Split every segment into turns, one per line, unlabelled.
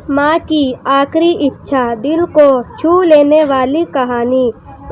माँ की आखिरी इच्छा, दिल को छू लेने वाली कहानी।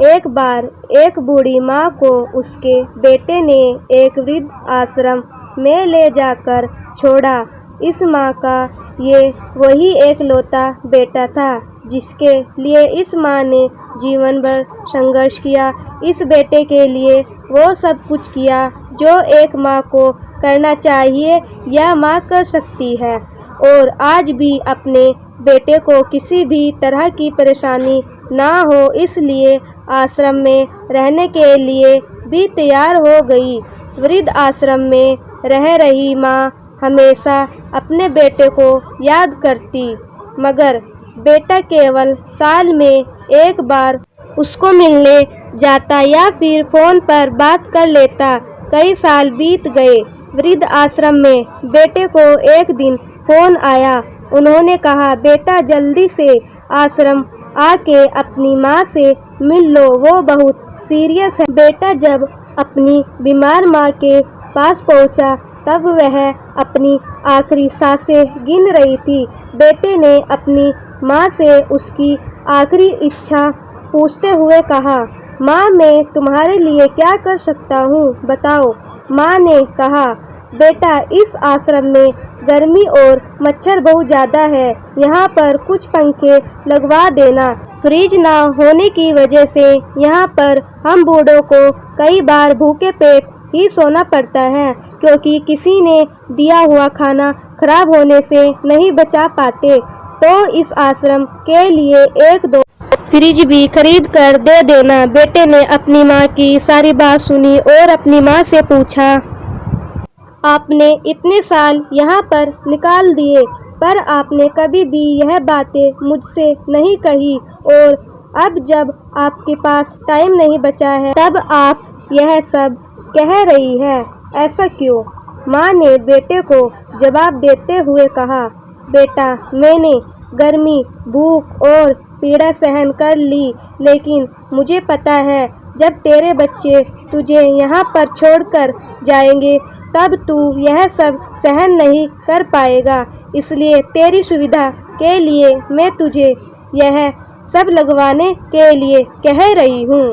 एक बार एक बूढ़ी माँ को उसके बेटे ने एक वृद्ध आश्रम में ले जाकर छोड़ा। इस माँ का ये वही एकलौता बेटा था जिसके लिए इस माँ ने जीवन भर संघर्ष किया। इस बेटे के लिए वो सब कुछ किया जो एक माँ को करना चाहिए या माँ कर सकती है, और आज भी अपने बेटे को किसी भी तरह की परेशानी ना हो इसलिए आश्रम में रहने के लिए भी तैयार हो गई। वृद्ध आश्रम में रह रही माँ हमेशा अपने बेटे को याद करती, मगर बेटा केवल साल में एक बार उसको मिलने जाता या फिर फ़ोन पर बात कर लेता। कई साल बीत गए। वृद्ध आश्रम में बेटे को एक दिन फ़ोन आया। उन्होंने कहा, बेटा जल्दी से आश्रम आके अपनी माँ से मिल लो, वो बहुत सीरियस है। बेटा जब अपनी बीमार माँ के पास पहुँचा तब वह अपनी आखिरी सांसें गिन रही थी। बेटे ने अपनी माँ से उसकी आखिरी इच्छा पूछते हुए कहा, माँ मैं तुम्हारे लिए क्या कर सकता हूँ, बताओ। माँ ने कहा, बेटा इस आश्रम में गर्मी और मच्छर बहुत ज़्यादा है, यहाँ पर कुछ पंखे लगवा देना। फ्रिज ना होने की वजह से यहाँ पर हम बूढ़ों को कई बार भूखे पेट ही सोना पड़ता है, क्योंकि किसी ने दिया हुआ खाना खराब होने से नहीं बचा पाते। तो इस आश्रम के लिए एक दो फ्रिज भी खरीद कर दे देना। बेटे ने अपनी माँ की सारी बात सुनी और अपनी माँ से पूछा, आपने इतने साल यहाँ पर निकाल दिए पर आपने कभी भी यह बातें मुझसे नहीं कही, और अब जब आपके पास टाइम नहीं बचा है तब आप यह सब कह रही है, ऐसा क्यों? माँ ने बेटे को जवाब देते हुए कहा, बेटा मैंने गर्मी, भूख और पीड़ा सहन कर ली, लेकिन मुझे पता है जब तेरे बच्चे तुझे यहाँ पर छोड़कर जाएंगे तब तू यह सब सहन नहीं कर पाएगा। इसलिए तेरी सुविधा के लिए मैं तुझे यह सब लगवाने के लिए कह रही हूँ।